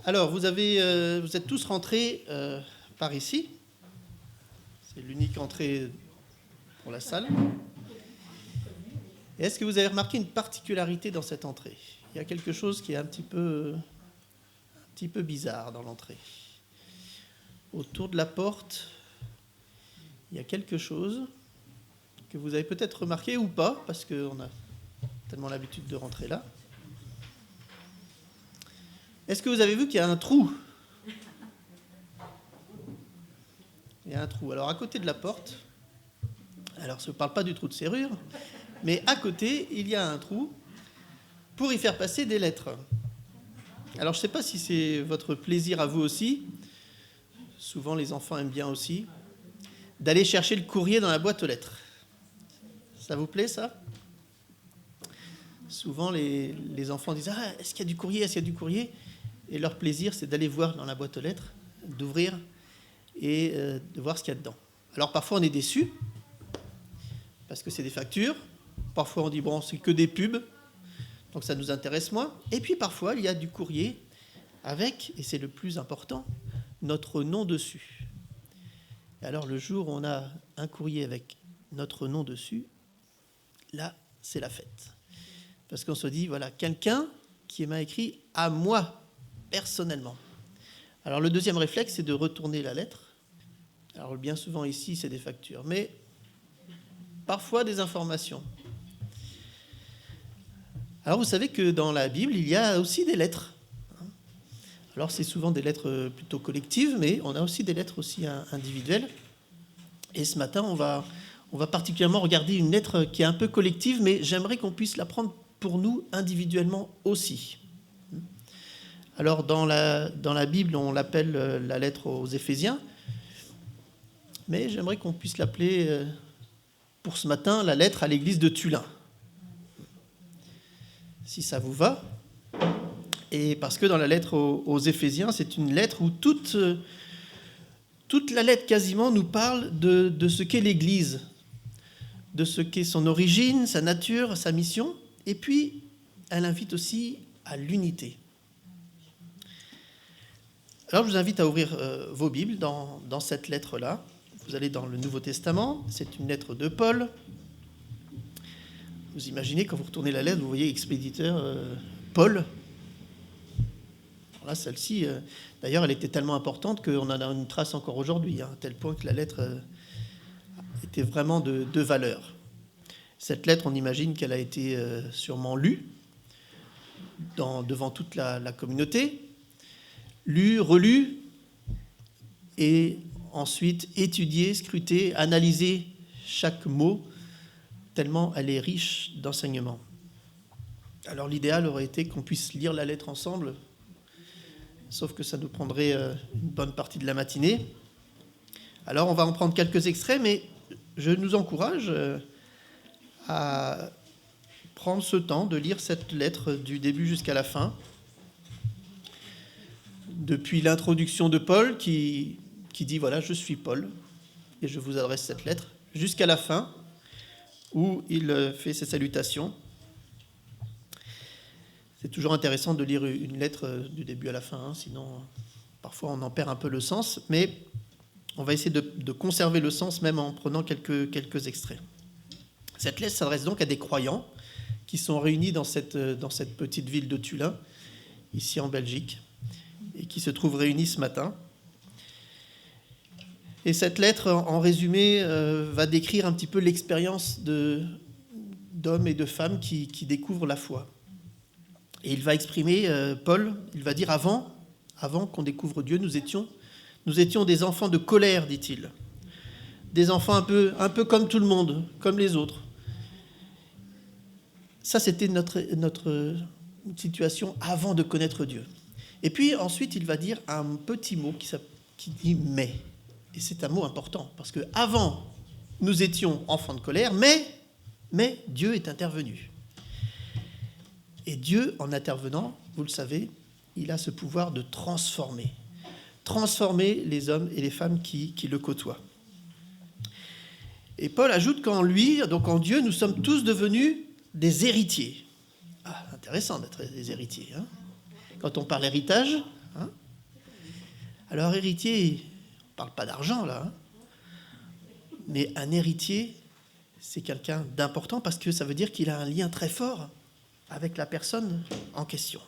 Alors, vous êtes tous rentrés par ici. C'est l'unique entrée pour la salle. Et est-ce que vous avez remarqué une particularité dans cette entrée ? Il y a quelque chose qui est un petit peu bizarre dans l'entrée. Autour de la porte, il y a quelque chose que vous avez peut-être remarqué ou pas, parce qu'on a tellement l'habitude de rentrer là. Est-ce que vous avez vu qu'il y a un trou ? Il y a un trou. Alors, à côté de la porte, alors je ne parle pas du trou de serrure, mais à côté, il y a un trou pour y faire passer des lettres. Alors, je ne sais pas si c'est votre plaisir à vous aussi, souvent les enfants aiment bien aussi, d'aller chercher le courrier dans la boîte aux lettres. Ça vous plaît, ça ? Souvent, les enfants disent « Ah, est-ce qu'il y a du courrier ? Est-ce qu'il y a du courrier ?» Et leur plaisir, c'est d'aller voir dans la boîte aux lettres, d'ouvrir et de voir ce qu'il y a dedans. Alors, parfois, on est déçu, parce que c'est des factures. Parfois, on dit « Bon, c'est que des pubs, donc ça nous intéresse moins. » Et puis, parfois, il y a du courrier avec, et c'est le plus important, notre nom dessus. Et alors, le jour où on a un courrier avec notre nom dessus, là, c'est la fête. Parce qu'on se dit, voilà, quelqu'un qui m'a écrit à moi, personnellement. Alors, le deuxième réflexe, c'est de retourner la lettre. Alors, bien souvent, ici, c'est des factures, mais parfois des informations. Alors, vous savez que dans la Bible, il y a aussi des lettres. Alors, c'est souvent des lettres plutôt collectives, mais on a aussi des lettres aussi individuelles. Et ce matin, on va particulièrement regarder une lettre qui est un peu collective, mais j'aimerais qu'on puisse la prendre pour nous individuellement aussi. Alors, dans la Bible, on l'appelle la lettre aux Éphésiens, mais j'aimerais qu'on puisse l'appeler, pour ce matin, la lettre à l'église de Tulin. Si ça vous va. Et parce que dans la lettre aux Éphésiens, c'est une lettre où toute la lettre quasiment nous parle de ce qu'est l'Église, de ce qu'est son origine, sa nature, sa mission, et puis elle invite aussi à l'unité. Alors je vous invite à ouvrir vos Bibles dans cette lettre-là. Vous allez dans le Nouveau Testament, c'est une lettre de Paul. Vous imaginez, quand vous retournez la lettre, vous voyez expéditeur Paul. Là, celle-ci, d'ailleurs, elle était tellement importante qu'on en a une trace encore aujourd'hui, à tel point que la lettre était vraiment de valeur. Cette lettre, on imagine qu'elle a été sûrement lue devant toute la communauté, lue, relue, et ensuite étudiée, scrutée, analysée chaque mot, tellement elle est riche d'enseignements. Alors l'idéal aurait été qu'on puisse lire la lettre ensemble, sauf que ça nous prendrait une bonne partie de la matinée. Alors, on va en prendre quelques extraits, mais je nous encourage à prendre ce temps de lire cette lettre du début jusqu'à la fin. Depuis l'introduction de Paul, qui dit « Voilà, je suis Paul, et je vous adresse cette lettre », jusqu'à la fin, où il fait ses salutations. C'est toujours intéressant de lire une lettre du début à la fin, sinon parfois on en perd un peu le sens, mais on va essayer de conserver le sens même en prenant quelques extraits. Cette lettre s'adresse donc à des croyants qui sont réunis dans cette petite ville de Tulin, ici en Belgique, et qui se trouvent réunis ce matin. Et cette lettre, en résumé, va décrire un petit peu l'expérience d'hommes et de femmes qui découvrent la foi. Et il va exprimer, Paul, il va dire avant qu'on découvre Dieu, nous étions des enfants de colère, dit-il. Des enfants un peu comme tout le monde, comme les autres. Ça, c'était notre situation avant de connaître Dieu. Et puis ensuite, il va dire un petit mot qui dit « mais ». Et c'est un mot important, parce que avant, nous étions enfants de colère, mais Dieu est intervenu. Et Dieu, en intervenant, vous le savez, il a ce pouvoir de transformer les hommes et les femmes qui le côtoient. Et Paul ajoute qu'en lui, donc en Dieu, nous sommes tous devenus des héritiers. Ah, intéressant d'être des héritiers. Hein, quand on parle héritage, hein. Alors héritier, on ne parle pas d'argent là, hein, mais un héritier, c'est quelqu'un d'important parce que ça veut dire qu'il a un lien très fort avec la personne en question.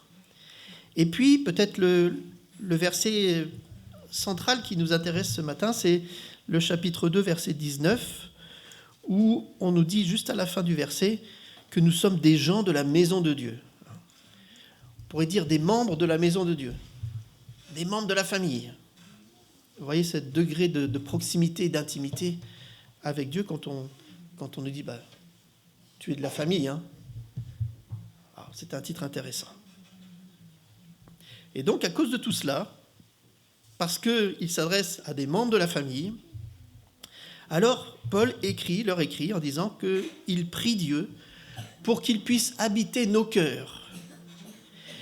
Et puis, peut-être le verset central qui nous intéresse ce matin, c'est le chapitre 2, verset 19, où on nous dit juste à la fin du verset que nous sommes des gens de la maison de Dieu. On pourrait dire des membres de la maison de Dieu, des membres de la famille. Vous voyez ce degré de proximité et d'intimité avec Dieu quand on nous dit tu es de la famille. Hein. Alors, c'est un titre intéressant. Et donc, à cause de tout cela, parce qu'il s'adresse à des membres de la famille, alors Paul leur écrit en disant qu'il prie Dieu pour qu'il puisse habiter nos cœurs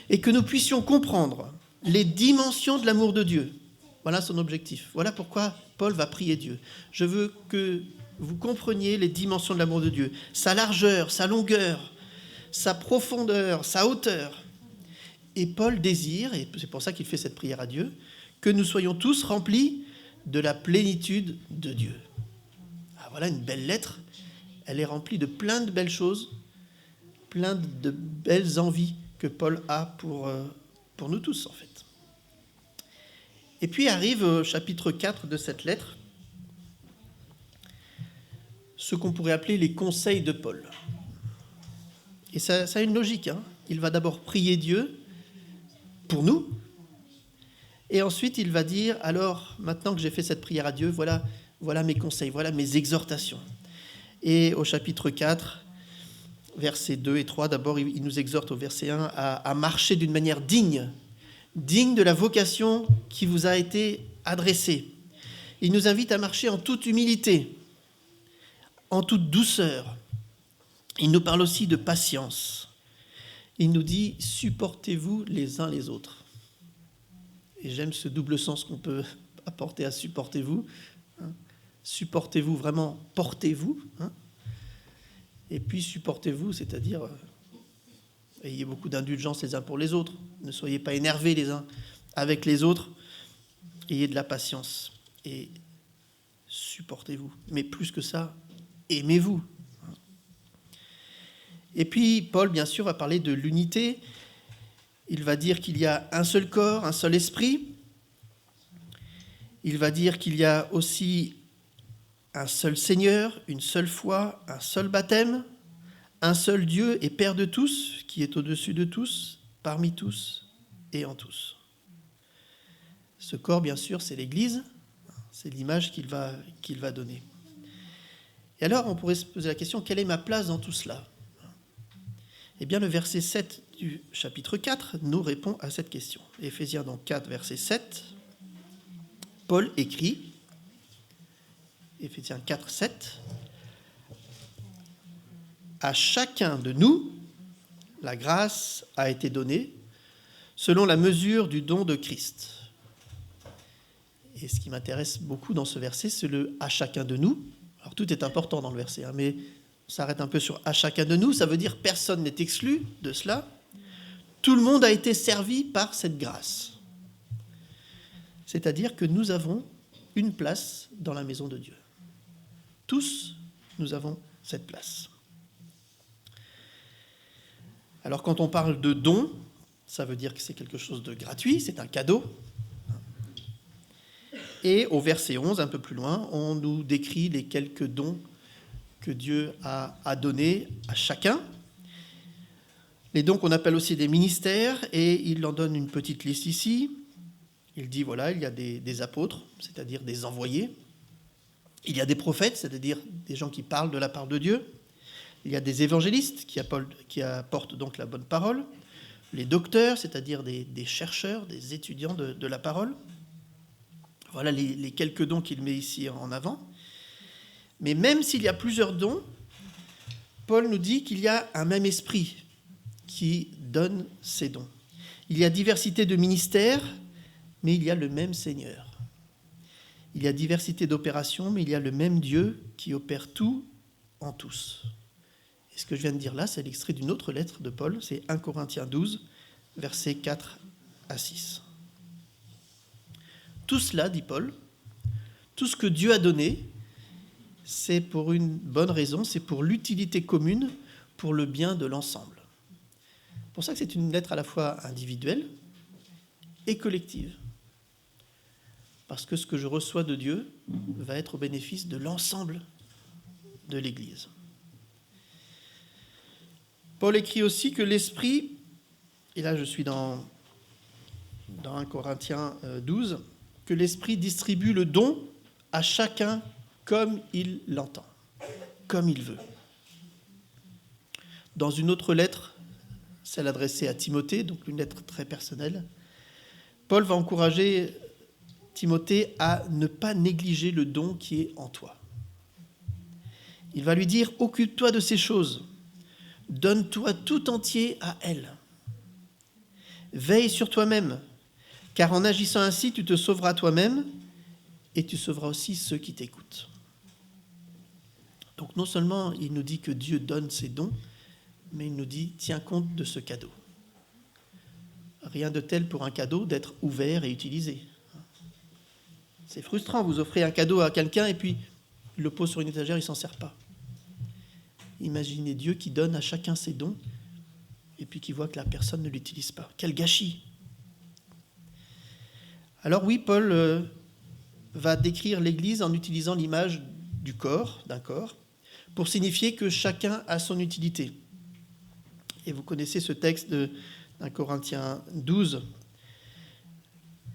et que nous puissions comprendre les dimensions de l'amour de Dieu. Voilà son objectif. Voilà pourquoi Paul va prier Dieu. Je veux que vous compreniez les dimensions de l'amour de Dieu, sa largeur, sa longueur, sa profondeur, sa hauteur. Et Paul désire, et c'est pour ça qu'il fait cette prière à Dieu, que nous soyons tous remplis de la plénitude de Dieu. Ah, voilà une belle lettre. Elle est remplie de plein de belles choses, plein de belles envies que Paul a pour nous tous, en fait. Et puis arrive au chapitre 4 de cette lettre, ce qu'on pourrait appeler les conseils de Paul. Et ça a une logique. Hein. Il va d'abord prier Dieu pour nous, et ensuite il va dire, alors maintenant que j'ai fait cette prière à Dieu, voilà mes conseils, voilà mes exhortations. Et au chapitre 4, versets 2 et 3, d'abord il nous exhorte au verset 1 à marcher d'une manière digne de la vocation qui vous a été adressée. Il nous invite à marcher en toute humilité, en toute douceur. Il nous parle aussi de patience. Il nous dit « supportez-vous les uns les autres ». Et j'aime ce double sens qu'on peut apporter à « supportez-vous ». Hein. Supportez-vous, vraiment, portez-vous. Hein. Et puis supportez-vous, c'est-à-dire ayez beaucoup d'indulgence les uns pour les autres. Ne soyez pas énervés les uns avec les autres. Ayez de la patience et supportez-vous. Mais plus que ça, aimez-vous. Et puis, Paul, bien sûr, va parler de l'unité. Il va dire qu'il y a un seul corps, un seul esprit. Il va dire qu'il y a aussi un seul Seigneur, une seule foi, un seul baptême, un seul Dieu et Père de tous, qui est au-dessus de tous, parmi tous et en tous. Ce corps, bien sûr, c'est l'Église. C'est l'image qu'il va donner. Et alors, on pourrait se poser la question, quelle est ma place dans tout cela ? Eh bien, le verset 7 du chapitre 4 nous répond à cette question. Éphésiens donc 4, verset 7, Paul écrit, Éphésiens 4, 7, « À chacun de nous, la grâce a été donnée selon la mesure du don de Christ. » Et ce qui m'intéresse beaucoup dans ce verset, c'est le « à chacun de nous ». Alors, tout est important dans le verset, hein, mais on s'arrête un peu sur « à chacun de nous », ça veut dire personne n'est exclu de cela. Tout le monde a été servi par cette grâce. C'est-à-dire que nous avons une place dans la maison de Dieu. Tous, nous avons cette place. Alors quand on parle de don, ça veut dire que c'est quelque chose de gratuit, c'est un cadeau. Et au verset 11, un peu plus loin, on nous décrit les quelques dons que Dieu a donnés à chacun. Les dons qu'on appelle aussi des ministères, et il en donne une petite liste ici. Il dit, voilà, il y a des apôtres, c'est-à-dire des envoyés. Il y a des prophètes, c'est-à-dire des gens qui parlent de la part de Dieu. Il y a des évangélistes qui apportent donc la bonne parole. Les docteurs, c'est-à-dire des chercheurs, des étudiants de la parole. Voilà les quelques dons qu'il met ici en avant. Mais même s'il y a plusieurs dons, Paul nous dit qu'il y a un même esprit qui donne ces dons. Il y a diversité de ministères, mais il y a le même Seigneur. Il y a diversité d'opérations, mais il y a le même Dieu qui opère tout en tous. Et ce que je viens de dire là, c'est l'extrait d'une autre lettre de Paul, c'est 1 Corinthiens 12, versets 4 à 6. Tout cela, dit Paul, tout ce que Dieu a donné, c'est pour une bonne raison, c'est pour l'utilité commune, pour le bien de l'ensemble. C'est pour ça que c'est une lettre à la fois individuelle et collective. Parce que ce que je reçois de Dieu va être au bénéfice de l'ensemble de l'Église. Paul écrit aussi que l'Esprit, et là je suis dans 1 Corinthiens 12, que l'Esprit distribue le don à chacun comme il l'entend, comme il veut. Dans une autre lettre, celle adressée à Timothée, donc une lettre très personnelle, Paul va encourager Timothée à ne pas négliger le don qui est en toi. Il va lui dire « Occupe-toi de ces choses, donne-toi tout entier à elles. Veille sur toi-même, car en agissant ainsi, tu te sauveras toi-même et tu sauveras aussi ceux qui t'écoutent. » Donc non seulement il nous dit que Dieu donne ses dons, mais il nous dit « Tiens compte de ce cadeau. » Rien de tel pour un cadeau d'être ouvert et utilisé. C'est frustrant, vous offrez un cadeau à quelqu'un et puis il le pose sur une étagère, il ne s'en sert pas. Imaginez Dieu qui donne à chacun ses dons et puis qui voit que la personne ne l'utilise pas. Quel gâchis! Alors oui, Paul va décrire l'Église en utilisant l'image du corps, d'un corps, pour signifier que chacun a son utilité. Et vous connaissez ce texte de 1 Corinthiens 12,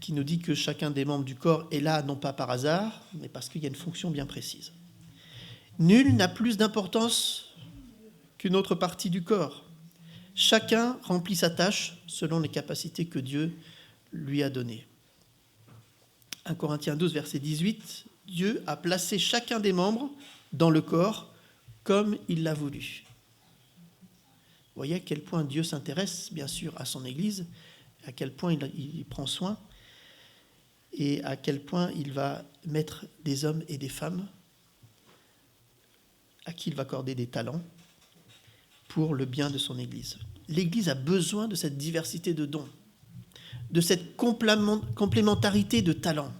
qui nous dit que chacun des membres du corps est là, non pas par hasard, mais parce qu'il y a une fonction bien précise. Nul n'a plus d'importance qu'une autre partie du corps. Chacun remplit sa tâche selon les capacités que Dieu lui a données. 1 Corinthiens 12, verset 18, Dieu a placé chacun des membres dans le corps comme il l'a voulu. Vous voyez à quel point Dieu s'intéresse, bien sûr, à son Église, à quel point il prend soin, et à quel point il va mettre des hommes et des femmes à qui il va accorder des talents pour le bien de son Église. L'Église a besoin de cette diversité de dons, de cette complémentarité de talents.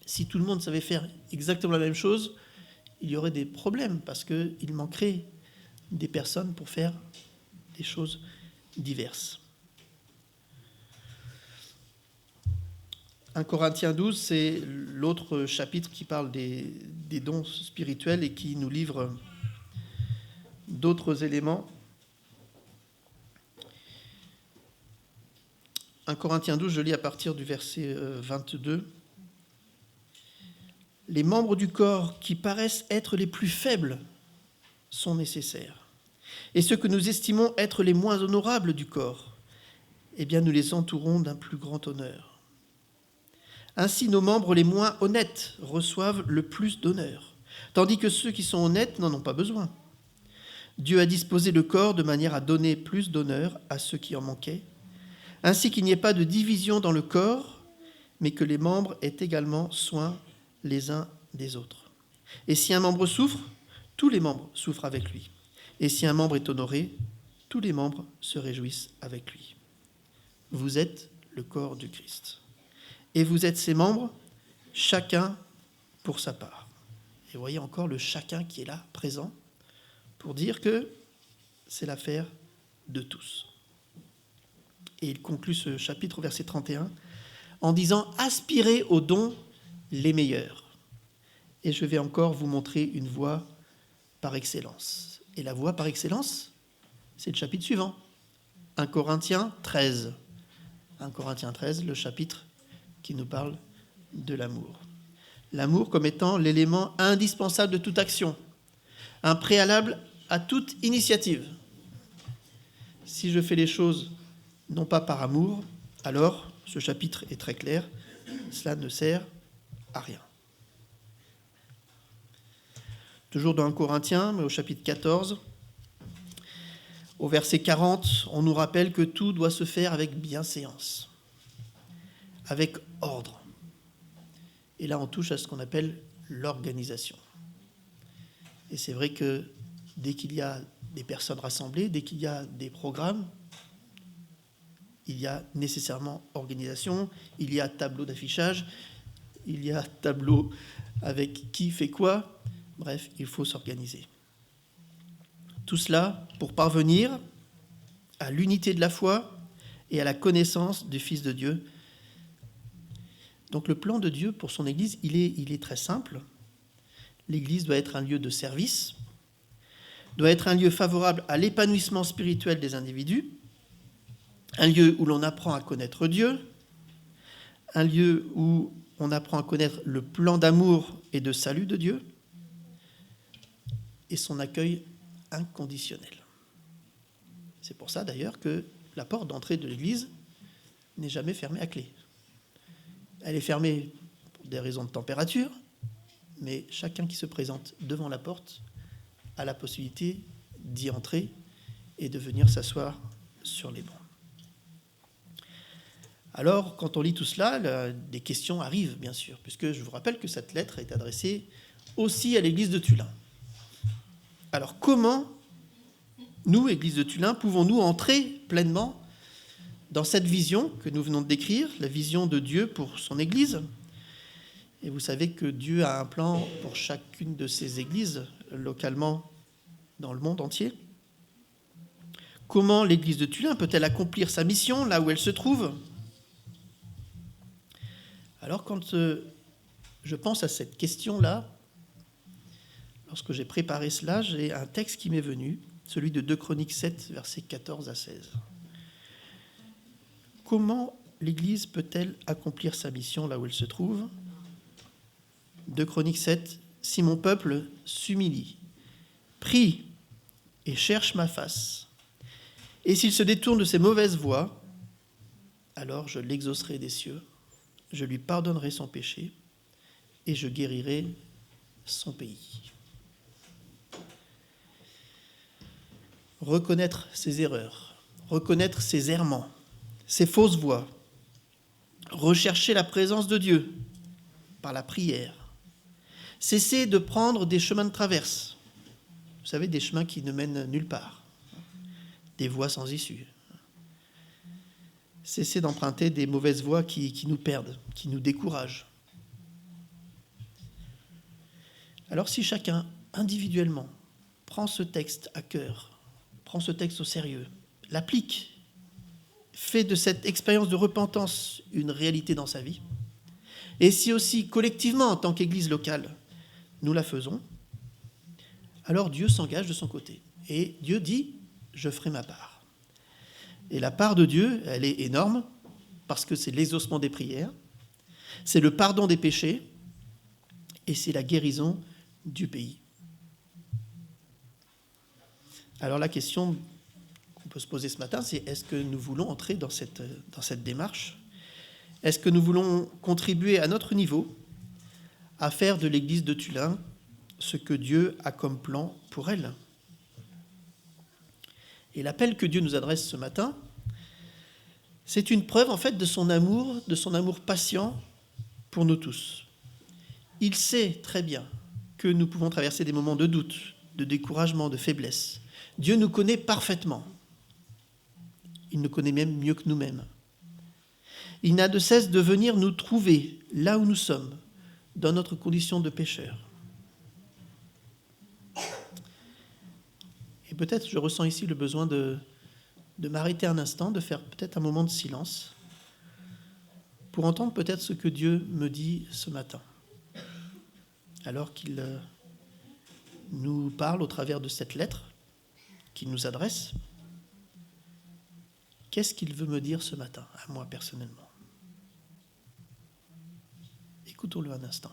Si tout le monde savait faire exactement la même chose, il y aurait des problèmes parce qu'il manquerait des personnes pour faire des choses diverses. 1 Corinthiens 12, c'est l'autre chapitre qui parle des dons spirituels et qui nous livre d'autres éléments. 1 Corinthiens 12, je lis à partir du verset 22. « Les membres du corps qui paraissent être les plus faibles sont nécessaires. Et ceux que nous estimons être les moins honorables du corps, eh bien nous les entourons d'un plus grand honneur. Ainsi, nos membres les moins honnêtes reçoivent le plus d'honneur, tandis que ceux qui sont honnêtes n'en ont pas besoin. Dieu a disposé le corps de manière à donner plus d'honneur à ceux qui en manquaient, ainsi qu'il n'y ait pas de division dans le corps, mais que les membres aient également soin les uns des autres. Et si un membre souffre, tous les membres souffrent avec lui. Et si un membre est honoré, tous les membres se réjouissent avec lui. Vous êtes le corps du Christ. Et vous êtes ses membres, chacun pour sa part. » Et vous voyez encore le chacun qui est là, présent, pour dire que c'est l'affaire de tous. Et il conclut ce chapitre au verset 31 en disant « Aspirez aux dons les meilleurs. » Et je vais encore vous montrer une voie par excellence. Et la voie par excellence, c'est le chapitre suivant. 1 Corinthiens 13. 1 Corinthiens 13, le chapitre qui nous parle de l'amour. L'amour comme étant l'élément indispensable de toute action, un préalable à toute initiative. Si je fais les choses non pas par amour, alors, ce chapitre est très clair, cela ne sert à rien. Toujours dans 1 Corinthiens, mais au chapitre 14, au verset 40, on nous rappelle que tout doit se faire avec bienséance, avec ordre. Et là, on touche à ce qu'on appelle l'organisation. Et c'est vrai que dès qu'il y a des personnes rassemblées, dès qu'il y a des programmes, il y a nécessairement organisation, il y a tableau d'affichage, il y a tableau avec qui fait quoi. Bref, il faut s'organiser. Tout cela pour parvenir à l'unité de la foi et à la connaissance du Fils de Dieu. Donc le plan de Dieu pour son Église, il est très simple. L'Église doit être un lieu de service, doit être un lieu favorable à l'épanouissement spirituel des individus, un lieu où l'on apprend à connaître Dieu, un lieu où on apprend à connaître le plan d'amour et de salut de Dieu et son accueil inconditionnel. C'est pour ça d'ailleurs que la porte d'entrée de l'Église n'est jamais fermée à clé. Elle est fermée pour des raisons de température, mais chacun qui se présente devant la porte a la possibilité d'y entrer et de venir s'asseoir sur les bancs. Alors, quand on lit tout cela, des questions arrivent, bien sûr, puisque je vous rappelle que cette lettre est adressée aussi à l'église de Tullin. Alors, comment, nous, église de Tullin, pouvons-nous entrer pleinement dans cette vision que nous venons de décrire, la vision de Dieu pour son église ? Et vous savez que Dieu a un plan pour chacune de ces églises, localement dans le monde entier. Comment l'église de Tullin peut-elle accomplir sa mission là où elle se trouve ? Alors, quand je pense à cette question-là, lorsque j'ai préparé cela, j'ai un texte qui m'est venu, celui de 2 Chroniques 7, versets 14 à 16. Comment l'Église peut-elle accomplir sa mission là où elle se trouve ? 2 Chroniques 7, « Si mon peuple s'humilie, prie et cherche ma face, et s'il se détourne de ses mauvaises voies, alors je l'exaucerai des cieux. Je lui pardonnerai son péché et je guérirai son pays. » Reconnaître ses erreurs, reconnaître ses errements, ses fausses voies, rechercher la présence de Dieu par la prière, cesser de prendre des chemins de traverse, vous savez, des chemins qui ne mènent nulle part, des voies sans issue. Cesser d'emprunter des mauvaises voies qui nous perdent, qui nous découragent. Alors si chacun, individuellement, prend ce texte à cœur, prend ce texte au sérieux, l'applique, fait de cette expérience de repentance une réalité dans sa vie, et si aussi collectivement, en tant qu'Église locale, nous la faisons, alors Dieu s'engage de son côté. Et Dieu dit, je ferai ma part. Et la part de Dieu, elle est énorme, parce que c'est l'exaucement des prières, c'est le pardon des péchés, et c'est la guérison du pays. Alors la question qu'on peut se poser ce matin, c'est est-ce que nous voulons entrer dans cette démarche ? Est-ce que nous voulons contribuer à notre niveau à faire de l'église de Tullin ce que Dieu a comme plan pour elle ? Et l'appel que Dieu nous adresse ce matin, c'est une preuve en fait de son amour patient pour nous tous. Il sait très bien que nous pouvons traverser des moments de doute, de découragement, de faiblesse. Dieu nous connaît parfaitement. Il nous connaît même mieux que nous-mêmes. Il n'a de cesse de venir nous trouver là où nous sommes, dans notre condition de pécheurs. Et peut-être je ressens ici le besoin de m'arrêter un instant, de faire peut-être un moment de silence, pour entendre peut-être ce que Dieu me dit ce matin, alors qu'il nous parle au travers de cette lettre qu'il nous adresse. Qu'est-ce qu'il veut me dire ce matin, à moi personnellement ? Écoutons-le un instant.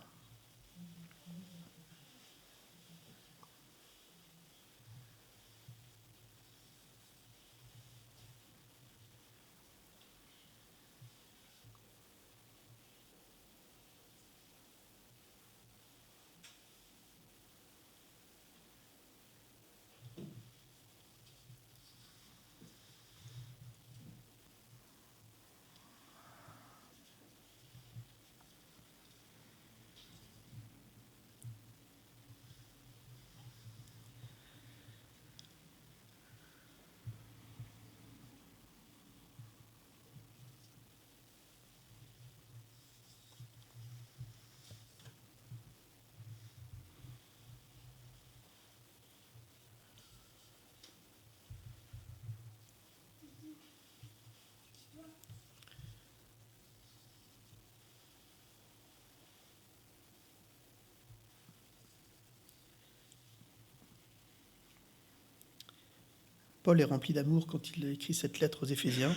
Paul est rempli d'amour quand il écrit cette lettre aux Éphésiens,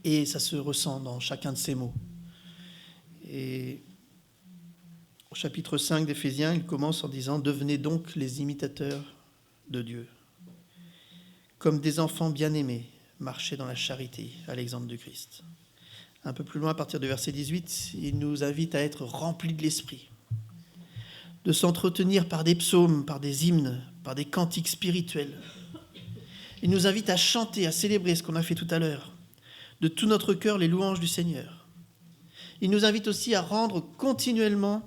et ça se ressent dans chacun de ses mots. Et au chapitre 5 d'Éphésiens, il commence en disant « Devenez donc les imitateurs de Dieu. Comme des enfants bien-aimés, marchez dans la charité, à l'exemple de Christ. » Un peu plus loin, à partir du verset 18, il nous invite à être remplis de l'esprit, de s'entretenir par des psaumes, par des hymnes, par des cantiques spirituels. Il nous invite à chanter, à célébrer ce qu'on a fait tout à l'heure, de tout notre cœur les louanges du Seigneur. Il nous invite aussi à rendre continuellement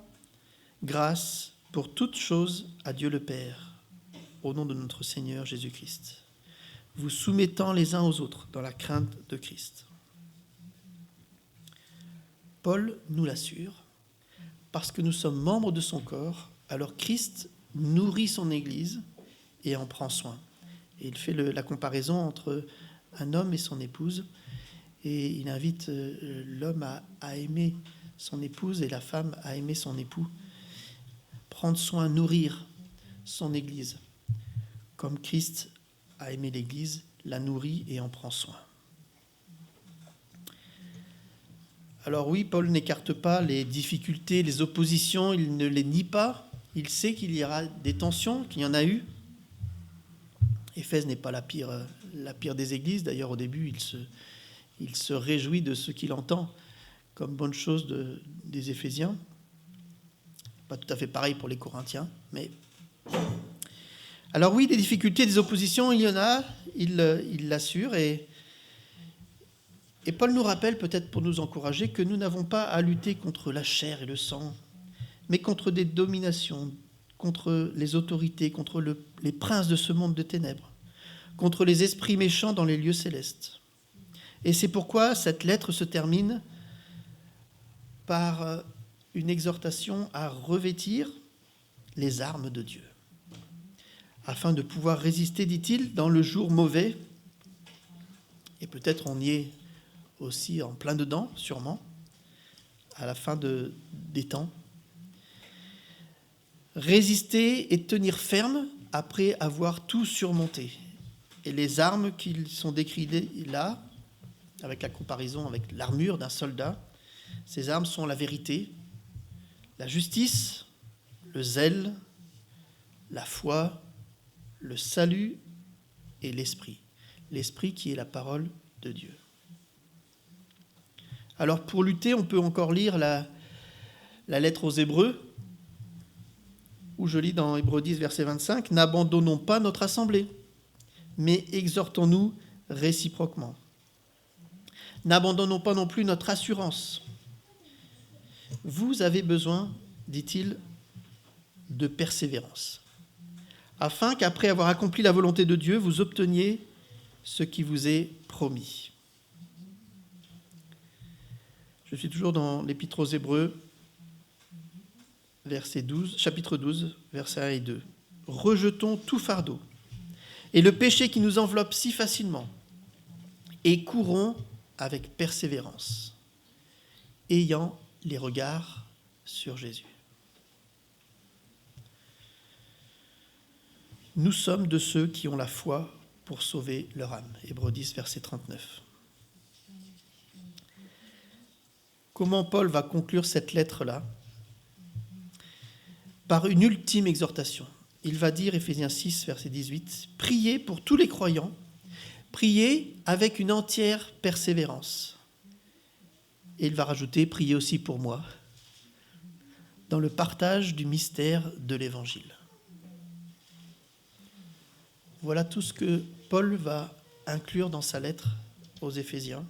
grâce pour toutes choses à Dieu le Père, au nom de notre Seigneur Jésus-Christ, vous soumettant les uns aux autres dans la crainte de Christ. Paul nous l'assure, parce que nous sommes membres de son corps, alors Christ nourrit son Église et en prend soin. Et il fait la comparaison entre un homme et son épouse, et il invite l'homme à aimer son épouse et la femme à aimer son époux, prendre soin, nourrir son Église, comme Christ a aimé l'Église, la nourrit et en prend soin. Alors oui, Paul n'écarte pas les difficultés, les oppositions, il ne les nie pas. Il sait qu'il y aura des tensions, qu'il y en a eu. Éphèse n'est pas la pire des églises. D'ailleurs, au début, il se réjouit de ce qu'il entend comme bonne chose des Éphésiens. Pas tout à fait pareil pour les Corinthiens, mais... Alors oui, des difficultés, des oppositions, il y en a, il l'assure, et Paul nous rappelle, peut-être pour nous encourager, que nous n'avons pas à lutter contre la chair et le sang, mais contre des dominations, contre les autorités, contre les princes de ce monde de ténèbres, contre les esprits méchants dans les lieux célestes. Et c'est pourquoi cette lettre se termine par une exhortation à revêtir les armes de Dieu, afin de pouvoir résister, dit-il, dans le jour mauvais, et peut-être on y est aussi en plein dedans, sûrement, à la fin des temps. Résister et tenir ferme après avoir tout surmonté. Et les armes qui sont décrites là, avec la comparaison avec l'armure d'un soldat, ces armes sont la vérité, la justice, le zèle, la foi, le salut et l'esprit. L'esprit qui est la parole de Dieu. Alors pour lutter, on peut encore lire la lettre aux Hébreux, où je lis dans Hébreux 10, verset 25, « N'abandonnons pas notre assemblée, mais exhortons-nous réciproquement. N'abandonnons pas non plus notre assurance. Vous avez besoin, dit-il, de persévérance, afin qu'après avoir accompli la volonté de Dieu, vous obteniez ce qui vous est promis. » Je suis toujours dans l'Épître aux Hébreux, chapitre 12, versets 1 et 2. « Rejetons tout fardeau et le péché qui nous enveloppe si facilement, et courons avec persévérance, ayant les regards sur Jésus. » Nous sommes de ceux qui ont la foi pour sauver leur âme. Hébreux 10, verset 39. Comment Paul va conclure cette lettre-là? Par une ultime exhortation. Il va dire, Éphésiens 6, verset 18, « Priez pour tous les croyants, priez avec une entière persévérance. » Et il va rajouter, « Priez aussi pour moi, dans le partage du mystère de l'Évangile. » Voilà tout ce que Paul va inclure dans sa lettre aux Éphésiens.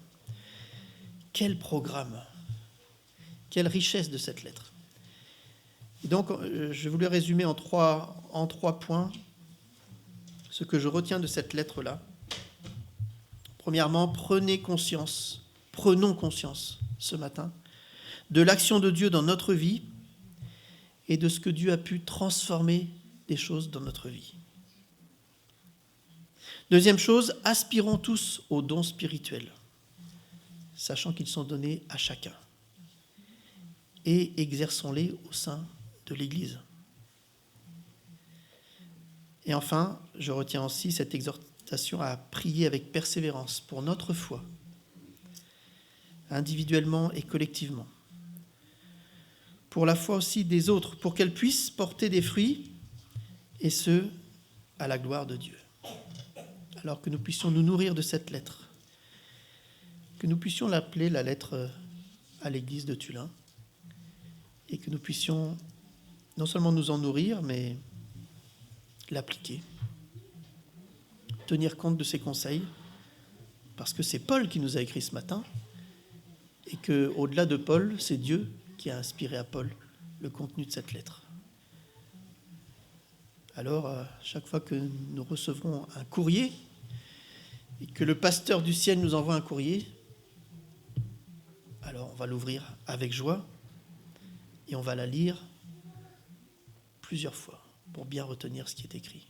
Quel programme! Quelle richesse de cette lettre! Et donc, je voulais résumer en trois points ce que je retiens de cette lettre-là. Premièrement, prenons conscience ce matin de l'action de Dieu dans notre vie et de ce que Dieu a pu transformer des choses dans notre vie. Deuxième chose, aspirons tous aux dons spirituels, sachant qu'ils sont donnés à chacun, et exerçons-les au sein de l'Église. Et enfin, je retiens aussi cette exhortation exhortation à prier avec persévérance pour notre foi, individuellement et collectivement. Pour la foi aussi des autres, pour qu'elle puisse porter des fruits, et ce, à la gloire de Dieu. Alors que nous puissions nous nourrir de cette lettre, que nous puissions l'appeler la lettre à l'église de Tullin, et que nous puissions non seulement nous en nourrir, mais l'appliquer, tenir compte de ses conseils, parce que c'est Paul qui nous a écrit ce matin, et qu'au-delà de Paul, c'est Dieu qui a inspiré à Paul le contenu de cette lettre. Alors, chaque fois que nous recevrons un courrier, et que le pasteur du ciel nous envoie un courrier, alors on va l'ouvrir avec joie, et on va la lire plusieurs fois pour bien retenir ce qui est écrit.